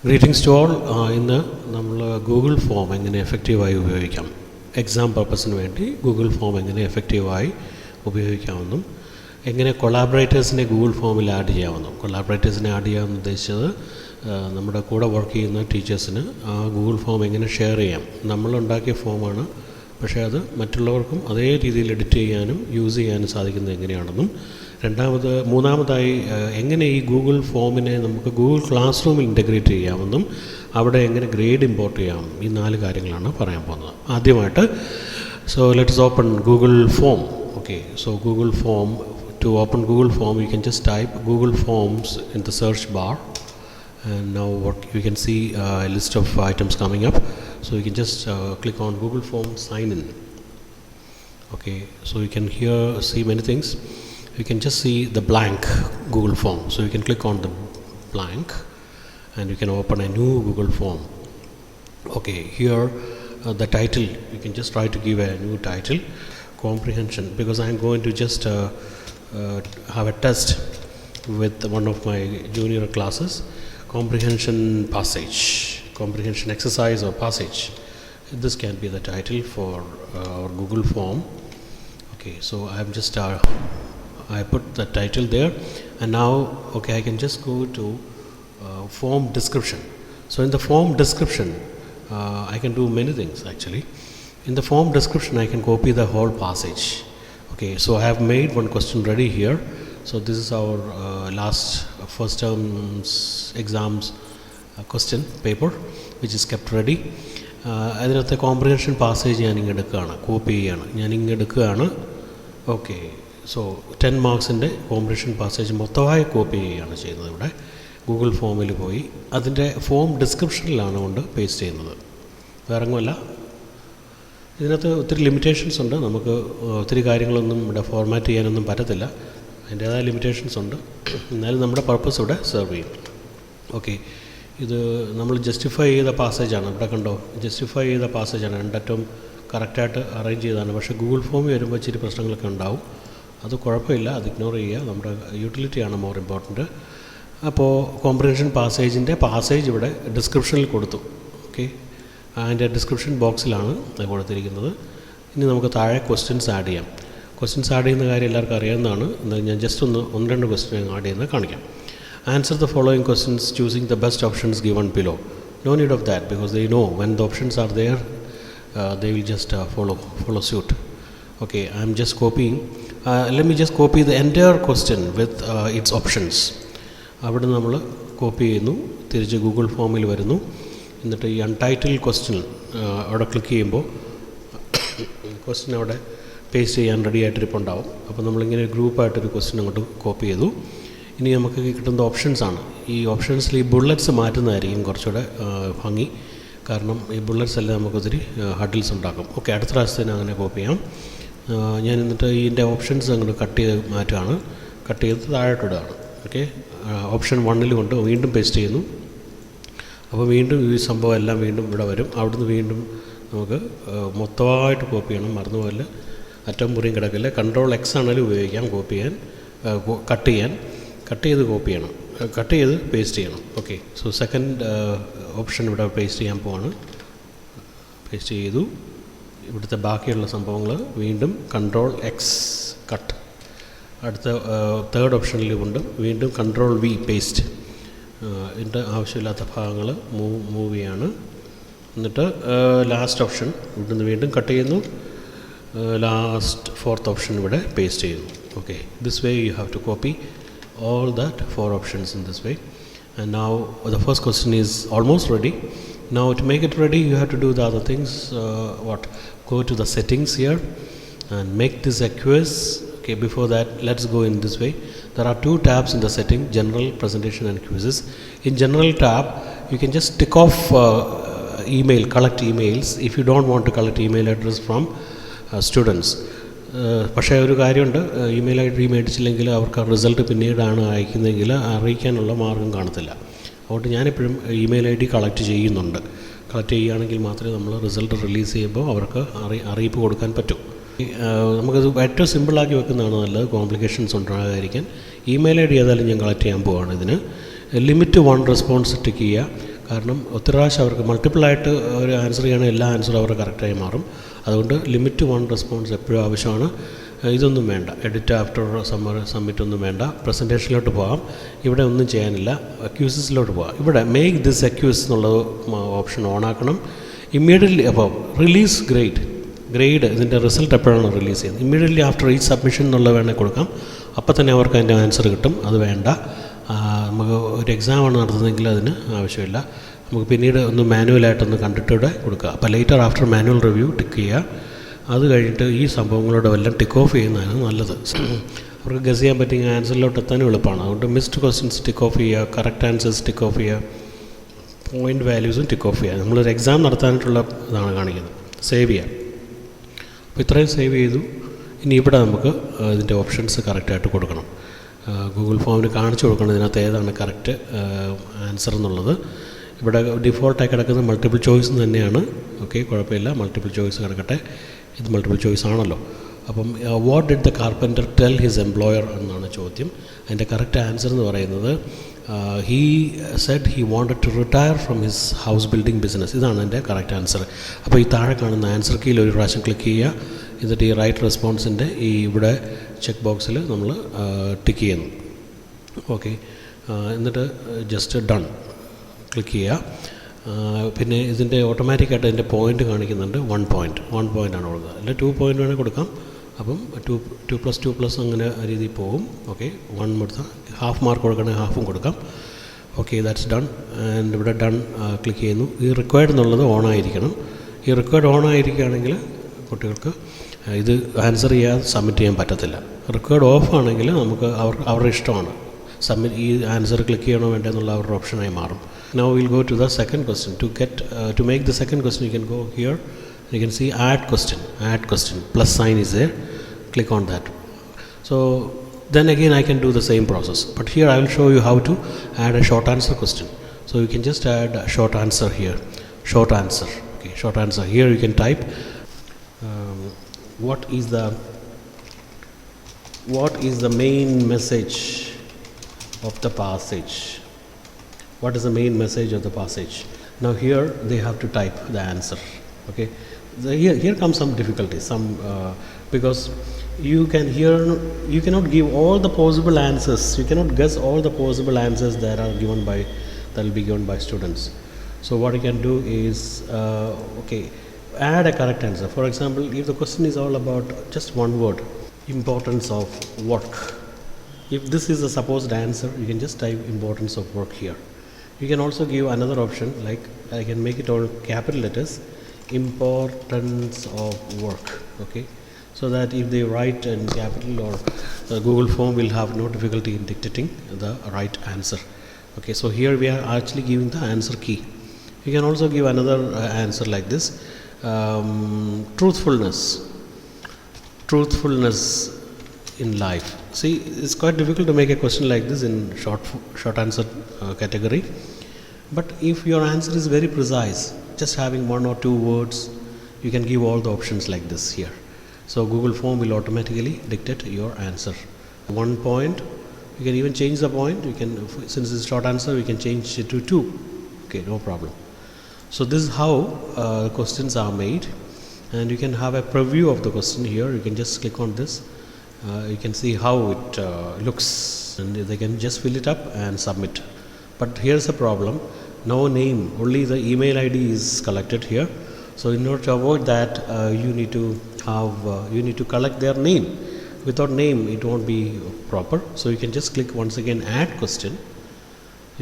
Greetings to all. ഇന്ന് നമ്മൾ Google form എങ്ങനെ എഫക്റ്റീവായി ഉപയോഗിക്കാം, എക്സാം പർപ്പസിന് വേണ്ടി ഗൂഗിൾ ഫോം എങ്ങനെ എഫക്റ്റീവായി ഉപയോഗിക്കാമെന്നും എങ്ങനെ കൊളാബറേറ്റേഴ്സിനെ ഗൂഗിൾ ഫോമിൽ ആഡ് ചെയ്യാമെന്നും. കൊളാബറേറ്റേഴ്സിനെ ആഡ് ചെയ്യാമെന്ന് ഉദ്ദേശിച്ചത് നമ്മുടെ കൂടെ വർക്ക് ചെയ്യുന്ന ടീച്ചേഴ്സിന് ആ ഗൂഗിൾ ഫോം എങ്ങനെ ഷെയർ ചെയ്യാം. നമ്മളുണ്ടാക്കിയ ഫോമാണ്, പക്ഷേ അത് മറ്റുള്ളവർക്കും അതേ രീതിയിൽ എഡിറ്റ് ചെയ്യാനും യൂസ് ചെയ്യാനും സാധിക്കുന്നത് എങ്ങനെയാണെന്നും, മൂന്നാമതായി എങ്ങനെ ഈ ഗൂഗിൾ ഫോമിനെ നമുക്ക് ഗൂഗിൾ ക്ലാസ് റൂമിൽ ഇൻ്റഗ്രേറ്റ് ചെയ്യാമെന്നും അവിടെ എങ്ങനെ ഗ്രേഡ് ഇമ്പോർട്ട് ചെയ്യാം, ഈ 4 കാര്യങ്ങളാണ് പറയാൻ പോകുന്നത്. ആദ്യമായിട്ട് let's open Google form. Okay, Google form, to open Google form you can just type Google Forms in the search bar, and now what you can see a list of items coming up. So you can just click on Google Form sign in. Okay, so you can here see many things. You can just see the blank Google form, so you can click on the blank and you can open a new Google form. Okay, here the title, you can just try to give a new title, comprehension, because I am going to just have a test with one of my junior classes, comprehension exercise or passage. This can be the title for our Google form. Okay, so I am just I put the title there, and now I can just go to form description. So in the form description I can do many things actually. In the form description I can copy the whole passage. Okay, so I have made one question ready here. So this is our last first term's exams question paper which is kept ready. അതിനകത്തെ comprehension passage ഞാനിങ്ങ് എടുക്കുകയാണ്, copy ചെയ്യാണ്, ഞാനിങ്ങ് എടുക്കുകയാണ്. Okay, so 10 മാർക്സിൻ്റെ comprehension passage മൊത്തമായി copy ചെയ്യുകയാണ് ചെയ്യുന്നത്. ഇവിടെ Google ഫോമിൽ പോയി അതിൻ്റെ ഫോം ഡിസ്ക്രിപ്ഷനിലാണ് കൊണ്ട് പേസ്റ്റ് ചെയ്യുന്നത്, വേറെങ്ങുമല്ല. ഇതിനകത്ത് ഒത്തിരി ലിമിറ്റേഷൻസ് ഉണ്ട്, നമുക്ക് ഒത്തിരി കാര്യങ്ങളൊന്നും ഇവിടെ ഫോർമാറ്റ് ചെയ്യാനൊന്നും പറ്റത്തില്ല, അതിൻ്റേതായ ലിമിറ്റേഷൻസ് ഉണ്ട്. എന്നാലും നമ്മുടെ പർപ്പസ് ഇവിടെ സെർവ് ചെയ്യും. ഓക്കെ, ഇത് നമ്മൾ ജസ്റ്റിഫൈ ചെയ്ത പാസേജാണ്, ഇവിടെ കണ്ടോ, ജസ്റ്റിഫൈ ചെയ്ത പാസേജാണ്, രണ്ടറ്റവും കറക്റ്റായിട്ട് അറേഞ്ച് ചെയ്തതാണ്. പക്ഷേ ഗൂഗിൾ ഫോമിൽ വരുമ്പോൾ ഇച്ചിരി പ്രശ്നങ്ങളൊക്കെ ഉണ്ടാവും, അത് കുഴപ്പമില്ല, അത് ഇഗ്നോർ ചെയ്യുക, നമ്മുടെ യൂട്ടിലിറ്റിയാണ് മോർ ഇമ്പോർട്ടൻറ്റ്. അപ്പോൾ കോംപ്രിഹെൻഷൻ പാസേജിൻ്റെ പാസേജ് ഇവിടെ ഡിസ്ക്രിപ്ഷനിൽ കൊടുത്തു. ഓക്കെ, അതിൻ്റെ ഡിസ്ക്രിപ്ഷൻ ബോക്സിലാണ് അത് കൊടുത്തിരിക്കുന്നത്. ഇനി നമുക്ക് താഴെ ക്വസ്റ്റ്യൻസ് ആഡ് ചെയ്യാം. ക്വസ്റ്റ്യൻസ് ആഡ് ചെയ്യുന്ന കാര്യം എല്ലാവർക്കും അറിയാവുന്നതാണ്. എന്താ, ഞാൻ ജസ്റ്റ് 1-2 ക്വസ്റ്റ്യൻ ആഡ് ചെയ്യുന്നത് കാണിക്കാം. Answer the following questions choosing the best options given below. No need of that, because they know when the options are there they will just follow suit. Okay, I am just copying. Let me just copy the entire question with its options. അവിടെ നമ്മൾ copy ചെയ്യുന്നു, തിരിച്ച് Google ഫോമിൽ വരുന്നു, എന്നിട്ട് ഈ അൺടൈറ്റിൽ question അവിടെ click ചെയ്യുമ്പോൾ ക്വസ്റ്റ്യൻ അവിടെ പേസ്റ്റ് ചെയ്യാൻ റെഡി ആയിട്ടിരിപ്പുണ്ടാവും. അപ്പോൾ നമ്മളിങ്ങനെ ഗ്രൂപ്പായിട്ടൊരു ക്വസ്റ്റ്യൻ അങ്ങോട്ട് കോപ്പി ചെയ്തു. ഇനി നമുക്ക് കിട്ടുന്ന ഓപ്ഷൻസാണ്. ഈ ഓപ്ഷൻസിൽ ഈ ബുള്ളറ്റ്സ് മാറ്റുന്നതായിരിക്കും കുറച്ചുകൂടെ ഭംഗി, കാരണം ഈ ബുള്ളറ്റ്സ് എല്ലാം നമുക്കൊത്തിരി ഹഡിൽസ് ഉണ്ടാക്കും. ഓക്കെ, അടുത്ത പ്രാവശ്യത്തിന് അങ്ങനെ കോപ്പി ചെയ്യാം. ഞാൻ എന്നിട്ട് ഇതിൻ്റെ ഓപ്ഷൻസ് അങ്ങോട്ട് കട്ട് ചെയ്ത് മാറ്റുകയാണ്, കട്ട് ചെയ്ത് താഴോട്ടിടുകയാണ്. ഓക്കെ, ഓപ്ഷൻ 1 കൊണ്ട് വീണ്ടും പേസ്റ്റ് ചെയ്യുന്നു. അപ്പോൾ വീണ്ടും ഈ സംഭവം എല്ലാം വീണ്ടും ഇവിടെ വരും. അവിടുന്ന് വീണ്ടും നമുക്ക് മൊത്തമായിട്ട് കോപ്പി ചെയ്യണം, മറന്നുപോലെ അറ്റം മുറിയും കിടക്കില്ല. Ctrl+X ആണെങ്കിലും ഉപയോഗിക്കാം കോപ്പി ചെയ്യാൻ, കട്ട് ചെയ്ത് കോപ്പി ചെയ്യണം, കട്ട് ചെയ്ത് പേസ്റ്റ് ചെയ്യണം. ഓക്കെ, സോ സെക്കൻഡ് ഓപ്ഷൻ ഇവിടെ പേസ്റ്റ് ചെയ്യാൻ പോവാണ്. പേസ്റ്റ് ചെയ്തു. ഇവിടുത്തെ ബാക്കിയുള്ള സംഭവങ്ങൾ വീണ്ടും Ctrl+X കട്ട്. അടുത്ത തേർഡ് ഓപ്ഷനിൽ കൊണ്ട് വീണ്ടും Ctrl+V പേസ്റ്റ്. ഇതിൻ്റെ ആവശ്യമില്ലാത്ത ഭാഗങ്ങൾ മൂവ് ചെയ്യാണ്. എന്നിട്ട് ലാസ്റ്റ് ഓപ്ഷൻ ഇവിടുന്ന് വീണ്ടും കട്ട് ചെയ്യുന്നു, ലാസ്റ്റ് ഫോർത്ത് ഓപ്ഷൻ ഇവിടെ പേസ്റ്റ് ചെയ്യുന്നു. Okay, this way you have to copy all that 4 options in this way. And now the first question is almost ready. Now to make it ready you have to do the other things. Go to the settings here and make this a quiz. Okay, before that let's go in this way. There are 2 tabs in the setting, general, presentation and quizzes. In general tab you can just tick off email, collect emails if you don't want to collect email address from students. പക്ഷേ ഒരു കാര്യമുണ്ട്, email I D മേടിച്ചില്ലെങ്കിൽ അവർക്ക് result പിന്നീടാണ് അയക്കുന്നതെങ്കിൽ അറിയിക്കാനുള്ള മാർഗം കാണത്തില്ല. അതുകൊണ്ട് ഞാനെപ്പോഴും email I D collect ചെയ്യുന്നുണ്ട്. കളക്ട് ചെയ്യുകയാണെങ്കിൽ മാത്രമേ നമ്മൾ റിസൾട്ട് റിലീസ് ചെയ്യുമ്പോൾ അവർക്ക് അറിയിപ്പ് കൊടുക്കാൻ പറ്റൂ. നമുക്കത് ഏറ്റവും സിമ്പിളാക്കി വെക്കുന്നതാണ് നല്ലത്, കോംപ്ലിക്കേഷൻസ് ഉണ്ടാകാതിരിക്കാൻ. ഇമെയിൽ ഐ ഡി ഏതായാലും ഞാൻ കളക്ട് ചെയ്യാൻ പോവുകയാണ്. ഇതിന് ലിമിറ്റ് 1 റെസ്പോൺസ് ടിക്ക് ചെയ്യുക. കാരണം ഒത്തിരി പ്രാവശ്യം അവർക്ക് മൾട്ടിപ്പിളായിട്ട് ഒരു ആൻസർ ചെയ്യണമെങ്കിൽ എല്ലാ ആൻസറും അവർക്ക് കറക്റ്റായി മാറും. അതുകൊണ്ട് ലിമിറ്റ് 1 റെസ്പോൺസ് എപ്പോഴും ആവശ്യമാണ്. ഇതൊന്നും വേണ്ട, എഡിറ്റ് ആഫ്റ്റർ സബ്മിറ്റ് ഒന്നും വേണ്ട. പ്രസൻറ്റേഷനിലോട്ട് പോകാം. ഇവിടെ ഒന്നും ചെയ്യാനില്ല, അക്യൂസസിലോട്ട് പോകാം. ഇവിടെ മേക്ക് ദിസ് അക്യൂസ് എന്നുള്ള ഓപ്ഷൻ ഓണാക്കണം. ഇമ്മീഡിയറ്റ്ലി അപ്പോൾ റിലീസ് ഗ്രേഡ് ഇതിൻ്റെ റിസൾട്ട് എപ്പോഴാണ് റിലീസ് ചെയ്യുന്നത്, ഇമ്മീഡിയറ്റ്ലി ആഫ്റ്റർ ഈ സബ്മിഷൻ എന്നുള്ള വേണേൽ കൊടുക്കാം. അപ്പോൾ തന്നെ അവർക്ക് അതിൻ്റെ ആൻസർ കിട്ടും. അത് വേണ്ട, നമുക്ക് ഒരു എക്സാമാണ് നടത്തുന്നതെങ്കിൽ അതിന് ആവശ്യമില്ല. നമുക്ക് പിന്നീട് ഒന്ന് മാനുവലായിട്ടൊന്ന് കണ്ടിട്ടൂടെ കൊടുക്കുക. അപ്പോൾ later after manual review tick ചെയ്യുക. അത് കഴിഞ്ഞിട്ട് ഈ സംഭവങ്ങളോട് വല്ലതും ടിക്ക് ഓഫ് ചെയ്യുന്നതാണ് നല്ലത്. അവർക്ക് ഗസ് ചെയ്യാൻ പറ്റിയ ആൻസറിലോട്ട് എത്താനും എളുപ്പമാണ്. അതുകൊണ്ട് മിസ്ഡ് ക്വസ്റ്റ്യൻസ് ടിക്ക് ഓഫ് ചെയ്യുക, കറക്റ്റ് ആൻസേഴ്സ് ടിക്ക് ഓഫ് ചെയ്യുക, പോയിൻ്റ് വാല്യൂസും ടിക്ക് ഓഫ് ചെയ്യുക. നമ്മളൊരു എക്സാം നടത്താനായിട്ടുള്ള ഇതാണ് കാണിക്കുന്നത്. സേവ് ചെയ്യുക. അപ്പോൾ ഇത്രയും സേവ് ചെയ്തു. ഇനി ഇവിടെ നമുക്ക് ഇതിൻ്റെ ഓപ്ഷൻസ് കറക്റ്റായിട്ട് കൊടുക്കണം. ഗൂഗിൾ ഫോമിന് കാണിച്ചു കൊടുക്കണം ഇതിനകത്ത് ഏതാണ് കറക്റ്റ് ആൻസർ എന്നുള്ളത്. ഇവിടെ ഡിഫോൾട്ടായി കിടക്കുന്നത് മൾട്ടിപ്പിൾ ചോയ്സ് തന്നെയാണ്. ഓക്കെ, കുഴപ്പമില്ല, മൾട്ടിപ്പിൾ ചോയ്സ് കിടക്കട്ടെ. ഇത് മൾട്ടിപ്പിൾ ചോയ്സ് ആണല്ലോ. അപ്പം what did the carpenter tell his employer എന്നാണ് ചോദ്യം. അതിൻ്റെ കറക്റ്റ് ആൻസർ എന്ന് പറയുന്നത് he said he wanted to retire from his house building business. ഇതാണ് എൻ്റെ കറക്റ്റ് ആൻസർ. അപ്പോൾ ഈ താഴെ കാണുന്ന ആൻസർ കീയിൽ ഒരു പ്രാവശ്യം ക്ലിക്ക് ചെയ്യുക. എന്നിട്ട് ഈ റൈറ്റ് റെസ്പോൺസിൻ്റെ ഈ ഇവിടെ ചെക്ക് ബോക്സിൽ നമ്മൾ ടിക്ക് ചെയ്യുന്നു. ഓക്കെ, എന്നിട്ട് ജസ്റ്റ് ഡൺ ക്ലിക്ക് ചെയ്യുക. പിന്നെ ഇതിൻ്റെ ഓട്ടോമാറ്റിക്കായിട്ട് ഇതിൻ്റെ പോയിൻ്റ് കാണിക്കുന്നുണ്ട്. 1 പോയിൻ്റ് ആണ് കൊടുക്കുക. അല്ല 2 പോയിൻ്റ് വേണേൽ കൊടുക്കാം. അപ്പം 2+2+ അങ്ങനെ ആ രീതിയിൽ പോകും. ഓക്കെ, 1 കൊടുത്താൽ ഹാഫ് മാർക്ക് കൊടുക്കണമെങ്കിൽ ഹാഫും കൊടുക്കാം. Okay, that's done. ആൻഡ് ഇവിടെ ഡൺ ക്ലിക്ക് ചെയ്യുന്നു. ഈ റിക്വയർഡ് എന്നുള്ളത് ഓണായിരിക്കണം. ഈ റിക്വയർഡ് ഓണായിരിക്കുകയാണെങ്കിൽ കുട്ടികൾക്ക് ഇത് ആൻസർ ചെയ്യാതെ സബ്മിറ്റ് ചെയ്യാൻ പറ്റത്തില്ല. റിക്വയർഡ് ഓഫ് ആണെങ്കിൽ നമുക്ക് അവരുടെ ഇഷ്ടമാണ്, സബ്മിറ്റ് ഈ ആൻസർ ക്ലിക്ക് ചെയ്യണോ വേണ്ടേ എന്നുള്ള അവരുടെ ഓപ്ഷനായി മാറും. Now we'll go to the second question. To make the second question, you can go here. You can see add question. Plus sign is there. Click on that. So then again I can do the same process. But here I will show you how to add a short answer question. So you can just add a short answer here. Short answer. Okay, short answer. Here you can type what is the main message of the passage. What is the main message of the passage? Now here they have to type the answer. Okay, here comes some difficulties, because you cannot give all the possible answers. You cannot guess all the possible answers that will be given by students. So what you can do is add a correct answer. For example, if the question is all about just one word, importance of work, if this is a supposed answer, you can just type importance of work here. You can also give another option, like I can make it all capital letters, importance of work. Okay, so that if they write in capital, or Google form will have no difficulty in dictating the right answer. Okay, so here we are actually giving the answer key. You can also give another answer like this. Truthfulness in life. See, it's quite difficult to make a question like this in short answer category. But if your answer is very precise, just having 1 or 2 words, you can give all the options like this here. So Google form will automatically dictate your answer. 1 point, you can even change the point. You can, since it's short answer, we can change it to 2. Okay, no problem. So this is how questions are made, and you can have a preview of the question here. You can just click on this. You can see how it looks, and they can just fill it up and submit. But here's a problem: no name, only the email ID is collected here. So in order to avoid that, you need to collect their name. Without name, it won't be proper. So you can just click once again add question.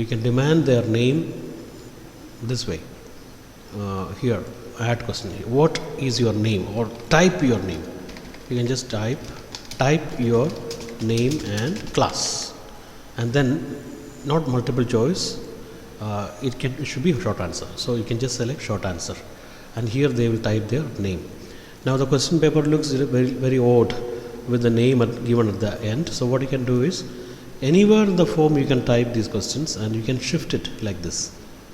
You can demand their name this way. Here, add question. What is your name? Or type your name. You can just type your name and class, and then not multiple choice. It should be a short answer. So you can just select short answer, and here they will type their name. Now the question paper looks very, very odd with the name given at the end. So what you can do is, anywhere in the form you can type these questions, and you can shift it like this.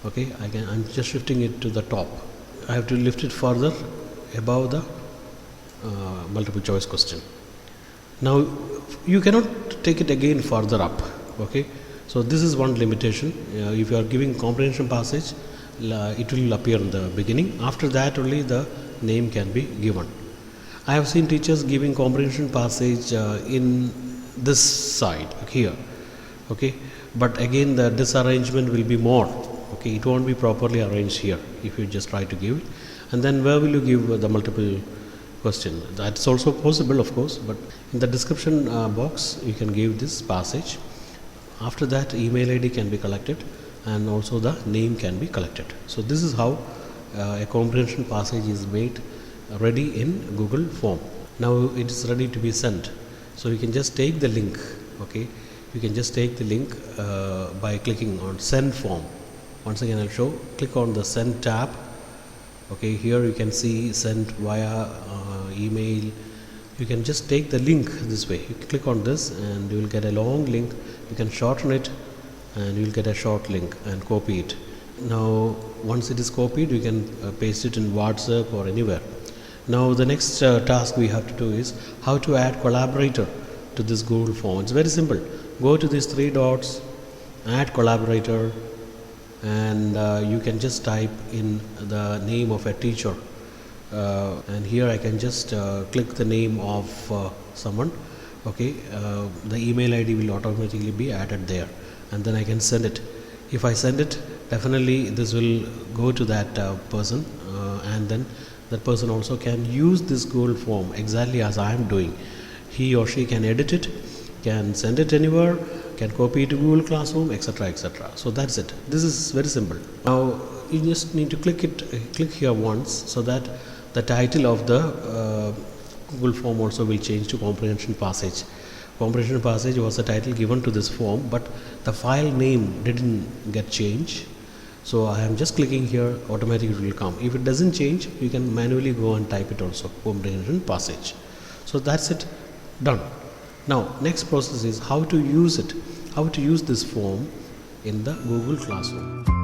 Okay, I'm just shifting it to the top. I have to lift it further above the multiple choice question. Now you cannot take it again further up. Okay, So this is one limitation. If you are giving comprehension passage, it will appear in the beginning. After that only the name can be given. I have seen teachers giving comprehension passage in this side here, okay, but again the disarrangement will be more, okay, it won't be properly arranged here if you just try to give it. And then where will you give the multiple question? That's also possible, of course, but in the description box you can give this passage. After that, email ID can be collected and also the name can be collected. So this is how a comprehension passage is made ready in Google form. Now it is ready to be sent. So you can just take the link, okay, you can just take the link by clicking on send form. Once again I'll show, click on the send tab, okay, here you can see sent via email. You can just take the link this way, you click on this and you will get a long link. You can shorten it and you will get a short link and copy it. Now once it is copied, you can paste it in WhatsApp or anywhere. Now the next task we have to do is how to add collaborator to this Google form. It's very simple. Go to these three dots, add collaborator, and you can just type in the name of a teacher, and here I can just click the name of someone, okay, the email ID will automatically be added there, and then I can send it. If I send it, definitely this will go to that person, and then that person also can use this Google form exactly as I am doing. He or she can edit it, can send it anywhere, can copy it to Google Classroom, etc., etc. So that's it. This is very simple. Now you just need to click here once, so that the title of the Google form also will change to comprehension passage. Comprehension passage was the title given to this form, but the file name didn't get changed. So I am just clicking here, automatically it will come. If it doesn't change, you can manually go and type it also, comprehension passage. So that's it, done. Now next process is how to use it, how to use this form in the Google Classroom.